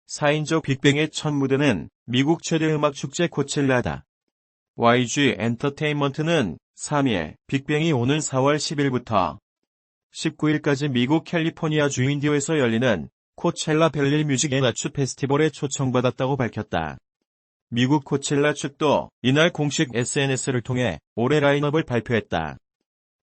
4인조 빅뱅의 첫 무대는 미국 최대 음악 축제 코첼라다. YG 엔터테인먼트는 3일 빅뱅이 오는 4월 10일부터 19일까지 미국 캘리포니아주 인디오에서 열리는 코첼라 벨리 뮤직 앤 아츠 페스티벌에 초청받았다고 밝혔다. 미국 코첼라 측도 이날 공식 SNS를 통해 올해 라인업을 발표했다.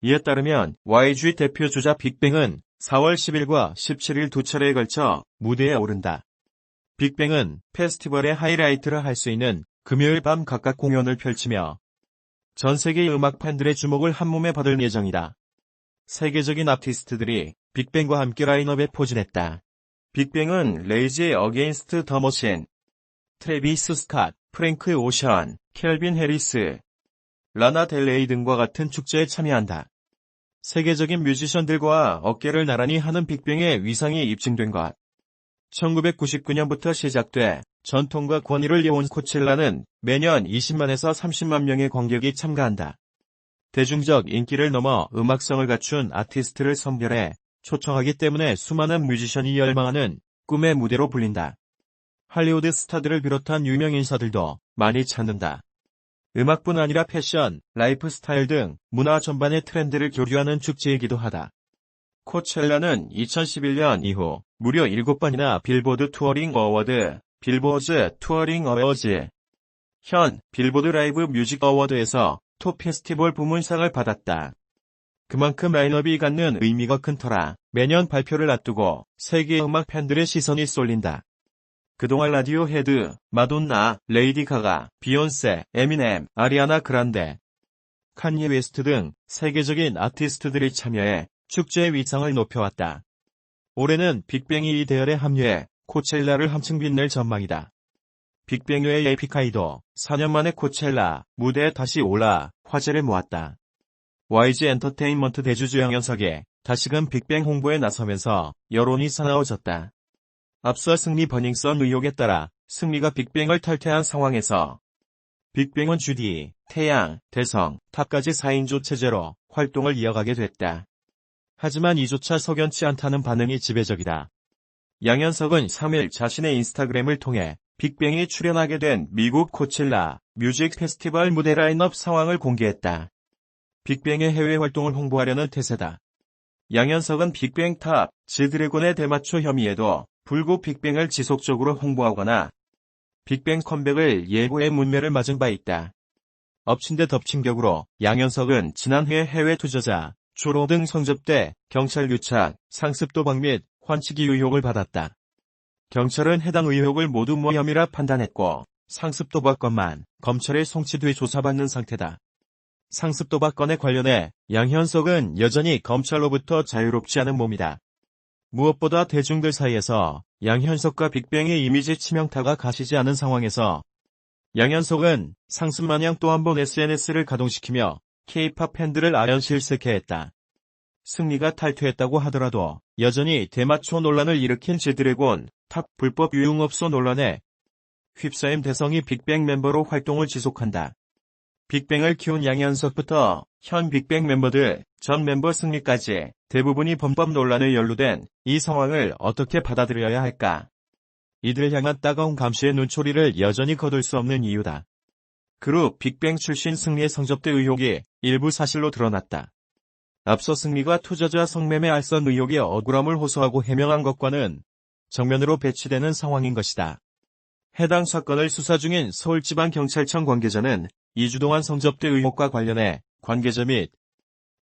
이에 따르면 YG 대표 주자 빅뱅은 4월 10일과 17일 두 차례에 걸쳐 무대에 오른다. 빅뱅은 페스티벌의 하이라이트를 할 수 있는 금요일 밤 각각 공연을 펼치며 전 세계 음악 팬들의 주목을 한몸에 받을 예정이다. 세계적인 아티스트들이 빅뱅과 함께 라인업에 포진했다. 빅뱅은 레이지 어게인스트 더 머신, 트래비스 스캇, 프랭크 오션, 켈빈 해리스, 라나 델레이 등과 같은 축제에 참여한다. 세계적인 뮤지션들과 어깨를 나란히 하는 빅뱅의 위상이 입증된 것. 1999년부터 시작돼 전통과 권위를 이어온 코첼라는 매년 20만에서 30만 명의 관객이 참가한다. 대중적 인기를 넘어 음악성을 갖춘 아티스트를 선별해 초청하기 때문에 수많은 뮤지션이 열망하는 꿈의 무대로 불린다. 할리우드 스타들을 비롯한 유명 인사들도 많이 찾는다. 음악뿐 아니라 패션, 라이프 스타일 등 문화 전반의 트렌드를 교류하는 축제이기도 하다. 코첼라는 2011년 이후 무려 7번이나 빌보드 투어링 어워드, 빌보드 투어링 어워즈, 현 빌보드 라이브 뮤직 어워드에서 톱 페스티벌 부문상을 받았다. 그만큼 라인업이 갖는 의미가 큰 터라 매년 발표를 앞두고 세계 음악 팬들의 시선이 쏠린다. 그동안 라디오헤드, 마돈나, 레이디 가가, 비욘세, 에미넴, 아리아나 그란데, 칸예 웨스트 등 세계적인 아티스트들이 참여해 축제의 위상을 높여왔다. 올해는 빅뱅이 이 대열에 합류해 코첼라를 한층 빛낼 전망이다. 빅뱅 외의 에픽하이도 4년 만에 코첼라 무대에 다시 올라 화제를 모았다. YG 엔터테인먼트 대주주 양현석이 다시금 빅뱅 홍보에 나서면서 여론이 사나워졌다. 앞서 승리 버닝썬 의혹에 따라 승리가 빅뱅을 탈퇴한 상황에서 빅뱅은 주디, 태양, 대성, 탑까지 4인조 체제로 활동을 이어가게 됐다. 하지만 이조차 석연치 않다는 반응이 지배적이다. 양현석은 3일 자신의 인스타그램을 통해 빅뱅이 출연하게 된 미국 코첼라 뮤직 페스티벌 무대 라인업 상황을 공개했다. 빅뱅의 해외 활동을 홍보하려는 태세다. 양현석은 빅뱅 탑, 지드래곤의 대마초 혐의에도 불구 빅뱅을 지속적으로 홍보하거나 빅뱅 컴백을 예고해 문매를 맞은 바 있다. 엎친 데 덮친 격으로 양현석은 지난해 해외 투자자, 조로 등 성접대, 경찰 유착, 상습 도박 및 환치기 의혹을 받았다. 경찰은 해당 의혹을 모두 무혐의라 판단했고 상습 도박 건만 검찰에 송치돼 조사받는 상태다. 상습 도박 건에 관련해 양현석은 여전히 검찰로부터 자유롭지 않은 몸이다. 무엇보다 대중들 사이에서 양현석과 빅뱅의 이미지 치명타가 가시지 않은 상황에서 양현석은 상습마냥 또 한 번 SNS를 가동시키며 K-팝 팬들을 아연실색해 했다. 승리가 탈퇴했다고 하더라도 여전히 대마초 논란을 일으킨 지드래곤, 탑 불법 유흥업소 논란에 휩싸임 대성이 빅뱅 멤버로 활동을 지속한다. 빅뱅을 키운 양현석부터 현 빅뱅 멤버들, 전 멤버 승리까지 대부분이 범법 논란에 연루된 이 상황을 어떻게 받아들여야 할까? 이들 향한 따가운 감시의 눈초리를 여전히 거둘 수 없는 이유다. 그룹 빅뱅 출신 승리의 성접대 의혹이 일부 사실로 드러났다. 앞서 승리가 투자자 성매매 알선 의혹의 억울함을 호소하고 해명한 것과는 정면으로 배치되는 상황인 것이다. 해당 사건을 수사 중인 서울지방경찰청 관계자는 2주 동안 성접대 의혹과 관련해 관계자 및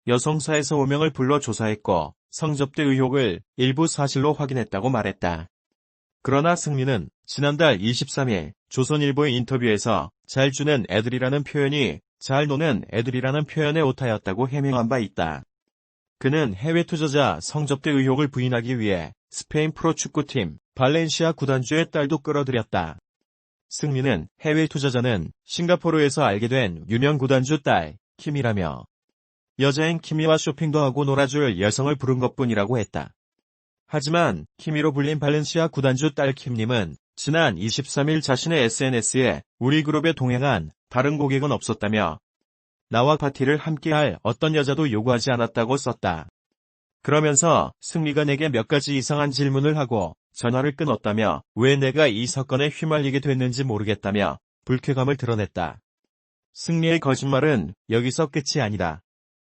여성사에서 5명을 불러 조사했고 성접대 의혹을 일부 사실로 확인했다고 말했다. 그러나 승리는 지난달 23일 조선일보의 인터뷰에서 잘 주는 애들이라는 표현이 잘 노는 애들이라는 표현에 오타였다고 해명한 바 있다. 그는 해외 투자자 성접대 의혹을 부인하기 위해 스페인 프로축구팀 발렌시아 구단주의 딸도 끌어들였다. 승리는 해외 투자자는 싱가포르에서 알게 된 유명 구단주 딸 킴이라며 여자인 킴이와 쇼핑도 하고 놀아줄 여성을 부른 것뿐이라고 했다. 하지만 킴이로 불린 발렌시아 구단주 딸 킴님은 지난 23일 자신의 SNS에 우리 그룹에 동행한 다른 고객은 없었다며 나와 파티를 함께할 어떤 여자도 요구하지 않았다고 썼다. 그러면서 승리가 내게 몇 가지 이상한 질문을 하고 전화를 끊었다며 왜 내가 이 사건에 휘말리게 됐는지 모르겠다며 불쾌감을 드러냈다. 승리의 거짓말은 여기서 끝이 아니다.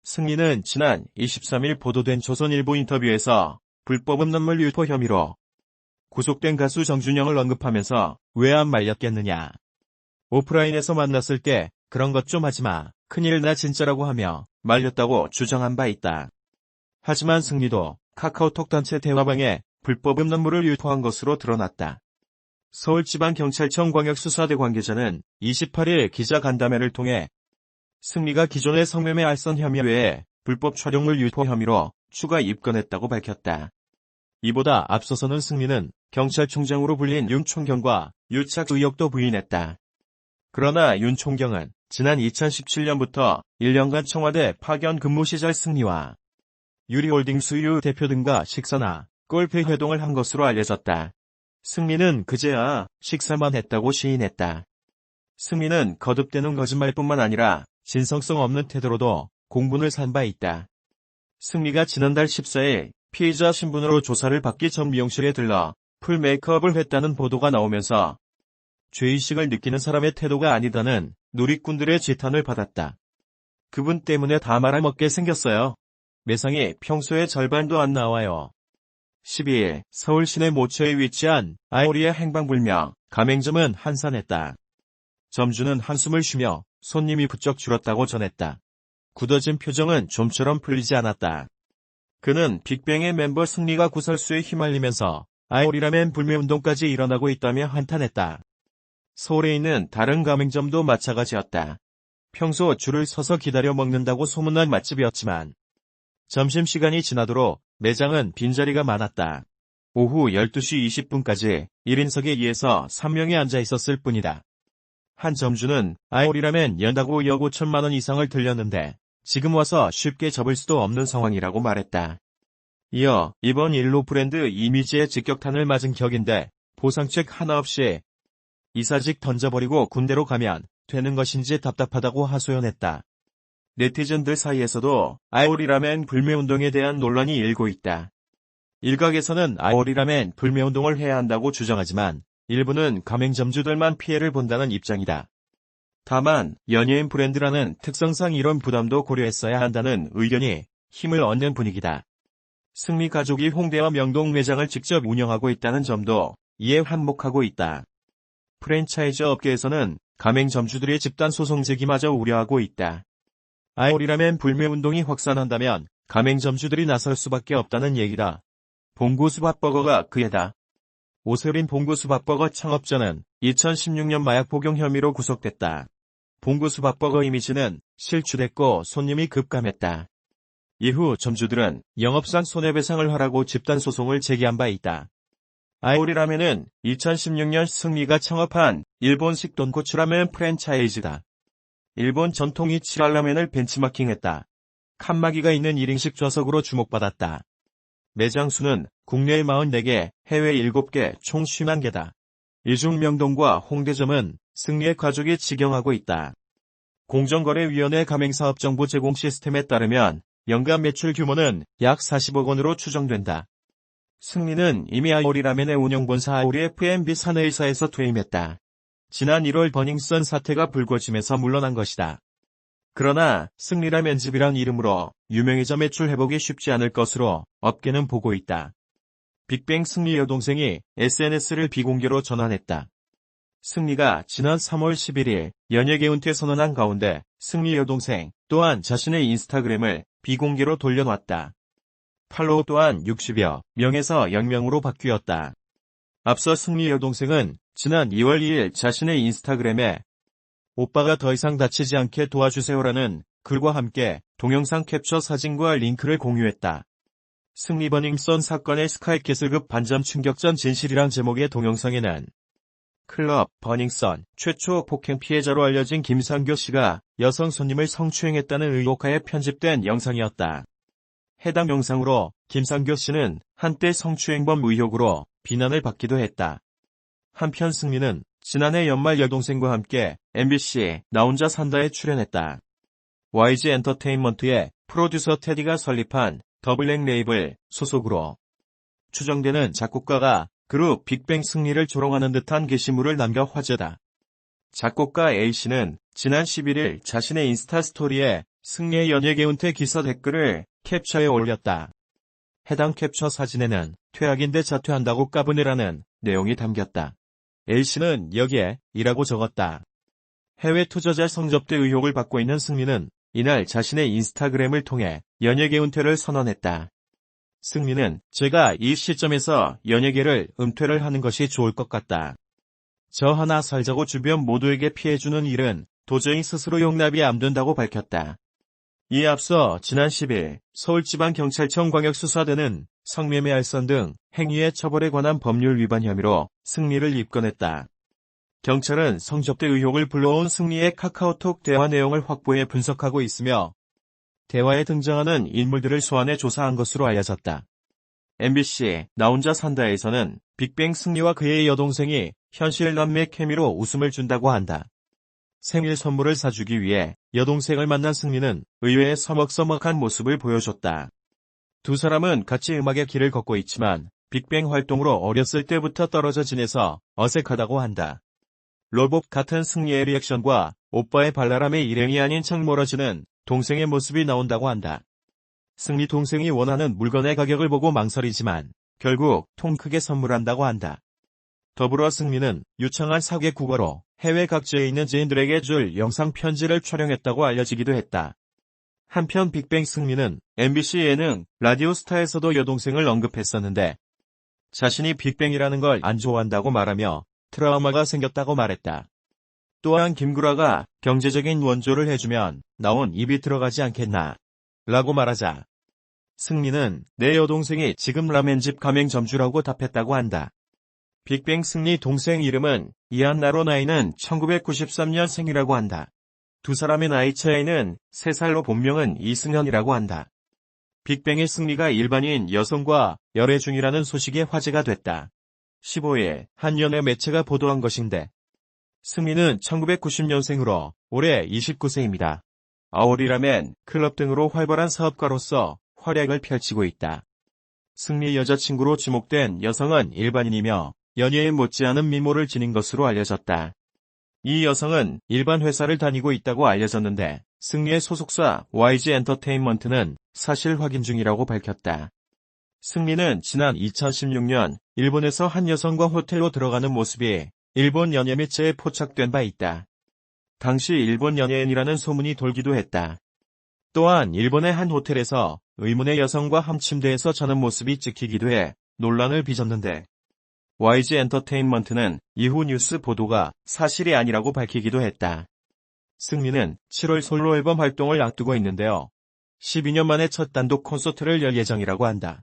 승리는 지난 23일 보도된 조선일보 인터뷰에서 불법 음란물 유포 혐의로 구속된 가수 정준영을 언급하면서 왜 안 말렸겠느냐. 오프라인에서 만났을 때 그런 것 좀 하지마, 큰일 나 진짜라고 하며 말렸다고 주장한 바 있다. 하지만 승리도 카카오톡 단체 대화방에 불법 음란물을 유포한 것으로 드러났다. 서울지방경찰청 광역수사대 관계자는 28일 기자간담회를 통해 승리가 기존의 성매매 알선 혐의 외에 불법 촬영물 유포 혐의로 추가 입건했다고 밝혔다. 이보다 앞서서는 승리는 경찰총장으로 불린 윤 총경과 유착 의혹도 부인했다. 그러나 윤 총경은 지난 2017년부터 1년간 청와대 파견 근무 시절 승리와 유리홀딩스 유 대표 등과 식사나 골프 회동을 한 것으로 알려졌다. 승리는 그제야 식사만 했다고 시인했다. 승리는 거듭되는 거짓말뿐만 아니라 진성성 없는 태도로도 공분을 산 바 있다. 승리가 지난달 14일 피의자 신분으로 조사를 받기 전 미용실에 들러 풀 메이크업을 했다는 보도가 나오면서 죄의식을 느끼는 사람의 태도가 아니다는 누리꾼들의 지탄을 받았다. 그분 때문에 다 말아먹게 생겼어요. 매상이 평소의 절반도 안 나와요. 12일 서울 시내 모처에 위치한 아이오리의 행방불명 가맹점은 한산했다. 점주는 한숨을 쉬며 손님이 부쩍 줄었다고 전했다. 굳어진 표정은 좀처럼 풀리지 않았다. 그는 빅뱅의 멤버 승리가 구설수에 휘말리면서 아이오리라멘 불매운동까지 일어나고 있다며 한탄했다. 서울에 있는 다른 가맹점도 마찬가지였다. 평소 줄을 서서 기다려 먹는다고 소문난 맛집이었지만 점심시간이 지나도록 매장은 빈자리가 많았다. 오후 12시 20분까지 1인석에 2에서 3명이 앉아 있었을 뿐이다. 한 점주는 아이오리라면 연다고 약 5천만 원 이상을 들렸는데 지금 와서 쉽게 접을 수도 없는 상황이라고 말했다. 이어 이번 일로 브랜드 이미지에 직격탄을 맞은 격인데 보상책 하나 없이 이사직 던져버리고 군대로 가면 되는 것인지 답답하다고 하소연했다. 네티즌들 사이에서도 아이오리라멘 불매운동에 대한 논란이 일고 있다. 일각에서는 아이오리라멘 불매운동을 해야 한다고 주장하지만 일부는 가맹점주들만 피해를 본다는 입장이다. 다만 연예인 브랜드라는 특성상 이런 부담도 고려했어야 한다는 의견이 힘을 얻는 분위기다. 승리 가족이 홍대와 명동 매장을 직접 운영하고 있다는 점도 이에 한몫하고 있다. 프랜차이즈 업계에서는 가맹점주들의 집단 소송 제기마저 우려하고 있다. 아이오리라멘 불매운동이 확산한다면 가맹점주들이 나설 수밖에 없다는 얘기다. 봉구수밥버거가 그 해다. 오세린 봉구수밥버거 창업자는 2016년 마약 복용 혐의로 구속됐다. 봉구수밥버거 이미지는 실추됐고 손님이 급감했다. 이후 점주들은 영업상 손해배상을 하라고 집단소송을 제기한 바 있다. 아이오리라멘은 2016년 승리가 창업한 일본식 돈코츠라멘 프랜차이즈다. 일본 전통 이치라라멘을 벤치마킹했다. 칸막이가 있는 1인식 좌석으로 주목받았다. 매장 수는 국내에 44개, 해외 7개, 총 51개다. 이 중 명동과 홍대점은 승리의 가족이 직영하고 있다. 공정거래위원회 가맹사업정보 제공 시스템에 따르면 연간 매출 규모는 약 40억 원으로 추정된다. 승리는 이미 아이오리라멘의 운영본사 아이오리 F&B 사내이사에서 퇴임했다. 지난 1월 버닝썬 사태가 불거지면서 물러난 것이다. 그러나 승리라멘집이란 이름으로 유명해져 매출 회복이 쉽지 않을 것으로 업계는 보고 있다. 빅뱅 승리 여동생이 SNS를 비공개로 전환했다. 승리가 지난 3월 11일 연예계 은퇴 선언한 가운데 승리 여동생 또한 자신의 인스타그램을 비공개로 돌려놨다. 팔로워 또한 60여 명에서 0명으로 바뀌었다. 앞서 승리 여동생은 지난 2월 2일 자신의 인스타그램에 오빠가 더 이상 다치지 않게 도와주세요라는 글과 함께 동영상 캡처 사진과 링크를 공유했다. 승리 버닝썬 사건의 스카이캐슬급 반전 충격전 진실이란 제목의 동영상에는 클럽 버닝썬 최초 폭행 피해자로 알려진 김상교 씨가 여성 손님을 성추행했다는 의혹하에 편집된 영상이었다. 해당 영상으로 김상교 씨는 한때 성추행범 의혹으로 비난을 받기도 했다. 한편 승리는 지난해 연말 여동생과 함께 MBC 나 혼자 산다에 출연했다. YG 엔터테인먼트의 프로듀서 테디가 설립한 더 블랙 레이블 소속으로 추정되는 작곡가가 그룹 빅뱅 승리를 조롱하는 듯한 게시물을 남겨 화제다. 작곡가 A씨는 지난 11일 자신의 인스타 스토리에 승리의 연예계 은퇴 기사 댓글을 캡처해 올렸다. 해당 캡처 사진에는 퇴학인데 자퇴한다고 까부네라는 내용이 담겼다. A씨는 여기에 이라고 적었다. 해외 투자자 성접대 의혹을 받고 있는 승리는 이날 자신의 인스타그램을 통해 연예계 은퇴를 선언했다. 승리는 제가 이 시점에서 연예계를 은퇴를 하는 것이 좋을 것 같다. 저 하나 살자고 주변 모두에게 피해주는 일은 도저히 스스로 용납이 안 된다고 밝혔다. 이에 앞서 지난 10일 서울지방경찰청 광역수사대는 성매매 알선 등 행위의 처벌에 관한 법률 위반 혐의로 승리를 입건했다. 경찰은 성접대 의혹을 불러온 승리의 카카오톡 대화 내용을 확보해 분석하고 있으며 대화에 등장하는 인물들을 소환해 조사한 것으로 알려졌다. MBC 나 혼자 산다에서는 빅뱅 승리와 그의 여동생이 현실 남매 케미로 웃음을 준다고 한다. 생일 선물을 사주기 위해 여동생을 만난 승리는 의외의 서먹서먹한 모습을 보여줬다. 두 사람은 같이 음악의 길을 걷고 있지만 빅뱅 활동으로 어렸을 때부터 떨어져 지내서 어색하다고 한다. 로봇 같은 승리의 리액션과 오빠의 발랄함에 일행이 아닌 척 멀어지는 동생의 모습이 나온다고 한다. 승리 동생이 원하는 물건의 가격을 보고 망설이지만 결국 통 크게 선물한다고 한다. 더불어 승리는 유창한 사괴 국어로 해외 각지에 있는 지인들에게 줄 영상 편지를 촬영했다고 알려지기도 했다. 한편 빅뱅 승리는 MBC 예능 라디오스타에서도 여동생을 언급했었는데 자신이 빅뱅이라는 걸 안 좋아한다고 말하며 트라우마가 생겼다고 말했다. 또한 김구라가 경제적인 원조를 해주면 나온 입이 들어가지 않겠나 라고 말하자 승리는 내 여동생이 지금 라멘집 가맹점주라고 답했다고 한다. 빅뱅 승리 동생 이름은 이한나로 나이는 1993년생이라고 한다. 두 사람의 나이 차이는 3살로 본명은 이승현이라고 한다. 빅뱅의 승리가 일반인 여성과 열애 중이라는 소식에 화제가 됐다. 15일 한 연예 매체가 보도한 것인데 승리는 1990년생으로 올해 29세입니다. 아오리라멘, 클럽 등으로 활발한 사업가로서 활약을 펼치고 있다. 승리 여자친구로 지목된 여성은 일반인이며 연예인 못지않은 미모를 지닌 것으로 알려졌다. 이 여성은 일반 회사를 다니고 있다고 알려졌는데 승리의 소속사 YG 엔터테인먼트는 사실 확인 중이라고 밝혔다. 승리는 지난 2016년 일본에서 한 여성과 호텔로 들어가는 모습이 일본 연예 매체에 포착된 바 있다. 당시 일본 연예인이라는 소문이 돌기도 했다. 또한 일본의 한 호텔에서 의문의 여성과 한 침대에서 자는 모습이 찍히기도 해 논란을 빚었는데 YG 엔터테인먼트는 이후 뉴스 보도가 사실이 아니라고 밝히기도 했다. 승리는 7월 솔로 앨범 활동을 앞두고 있는데요. 12년 만에 첫 단독 콘서트를 열 예정이라고 한다.